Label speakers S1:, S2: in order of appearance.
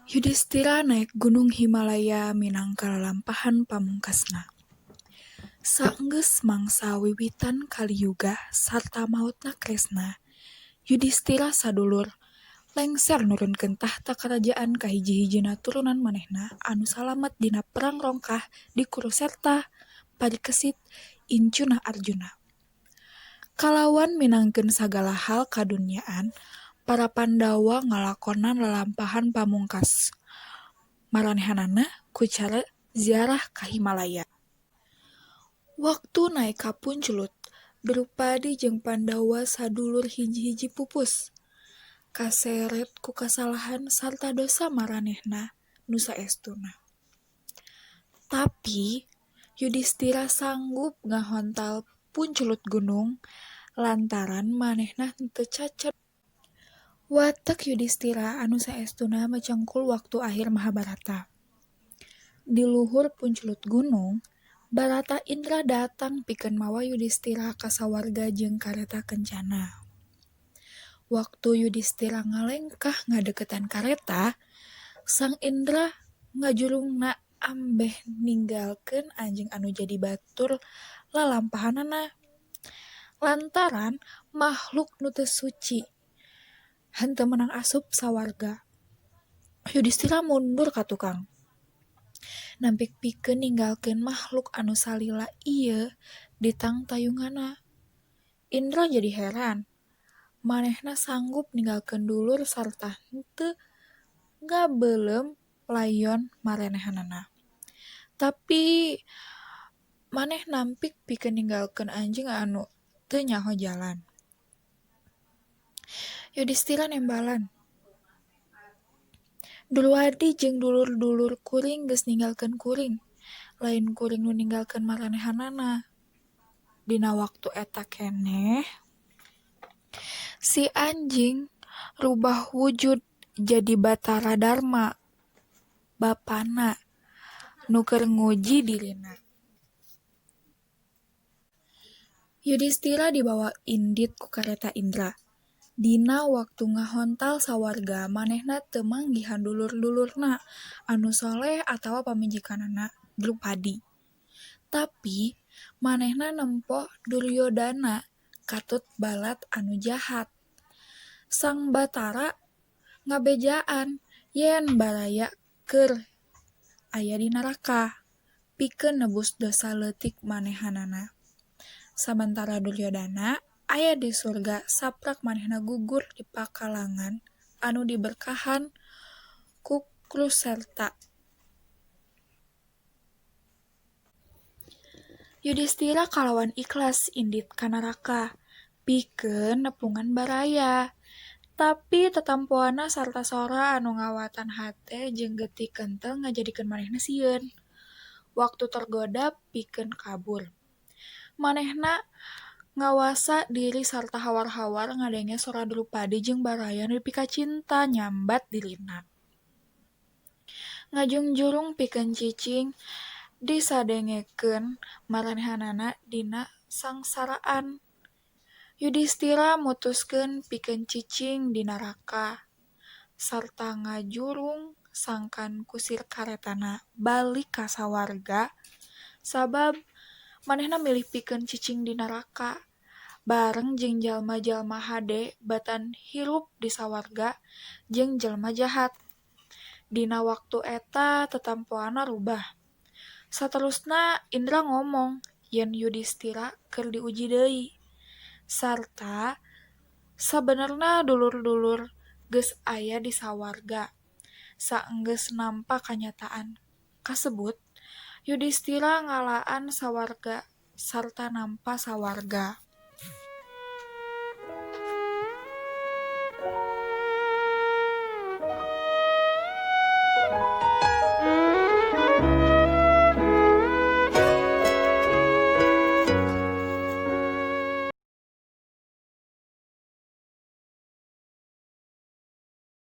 S1: Yudhistira naik gunung Himalaya minangka lalampahan pamungkasna. Saenggeus mangsa wiwitan Kaliyuga sarta maotna Kresna, Yudhistira sadulur lengser nurunkeun tahta karajaan ka hiji-hijina turunan manehna anu salamet dina perang rongkah di Kurusetra parikesit incuna Arjuna. Kalawan minangkeun sagala hal kadunyaan, para Pandawa ngalakonan lalampahan pamungkas maranehanana ku cara ziarah ka Himalaya. Waktu naek ka Punculut, Drupadi jeung Pandawa sadulur hiji-hiji pupus, kaseret ku kasalahan sarta dosa maranehna nu saestuna. Tapi Yudhistira sanggup ngahontal Punculut gunung lantaran manehna teu cacat. Watek Yudhistira anu saestuna macangkul waktu akhir Mahabharata. Di luhur Punculut gunung, Barata Indra datang pikeun mawa Yudhistira ka sawarga jeung kareta kencana. Waktu Yudhistira ngalengkah ngadeukeutan kareta, Sang Indra ngajurungna ambeh ninggalkeun anjeun anu jadi batur lalampahanana. Lantaran makhluk nu teu suci henteu meunang asup sawarga. Yudhistira mundur ka tukang. Nampik pikeun ninggalkeun makhluk anu salila ieu di tangtayunganna. Indra jadi heran, manehna sanggup ninggalkeun dulur sarta henteu ngabeulem layon maranehanana. Tapi maneh nampik pikeun ninggalkeun anjeun anu teu nyaho jalan. Yudhistira nembalan, Dulwadi jeung dulur-dulur kuring geus ninggalkeun kuring, lain kuring nu ninggalkeun maranehanana. Dina waktu eta keneh, si anjing rubah wujud jadi Batara Darma, bapana nu keur nguji dirina. Yudhistira dibawa indit ku kareta Indra. Dina waktu ngahontal sawarga manehna teu manggihan dulur-dulurna anu soleh atawa pamajikanana Drupadi. Tapi manehna nempo Duryodana katut balat anu jahat. Sang Batara ngabejaan yen baraya keur aya di naraka pikeun nebus dosa leutik manehanana. Sabantara Duryodana aya di surga saprak manehna gugur di pakalangan anu diberkahan ku Kurusetra. Yudhistira kalawan ikhlas indit ka naraka pikeun nepungan baraya. Tapi tetampoana sarta sora anu ngawatan hate jeung geutik kentel ngajadikeun manehna sieun. Waktu tergoda pikeun kabur. Manehna ngawasa diri sarta hawar-hawar ngadenge sora Drupadi jeung baraya nepi ka cinta nyambat dirina. Ngajungjurung pikeun cicing disadengekeun maranehanana dina sangsaraan. Yudhistira mutuskeun pikeun cicing di naraka sarta ngajurung sangkan kusir karetana balik ka sawarga sabab manehna milih pikeun cicing di naraka bareng jeung jalma-jalma hade batan hirup di sawarga jeung jelma jahat. Dina waktu eta tetampoana rubah. Saterusna Indra ngomong yen Yudhistira keur diuji deui. Sarta sabenerna dulur-dulur geus aya di sawarga. Saenggeus nampa kanyataan kasebut, Yudhistira ngalaan sawarga sarta nampa sawarga.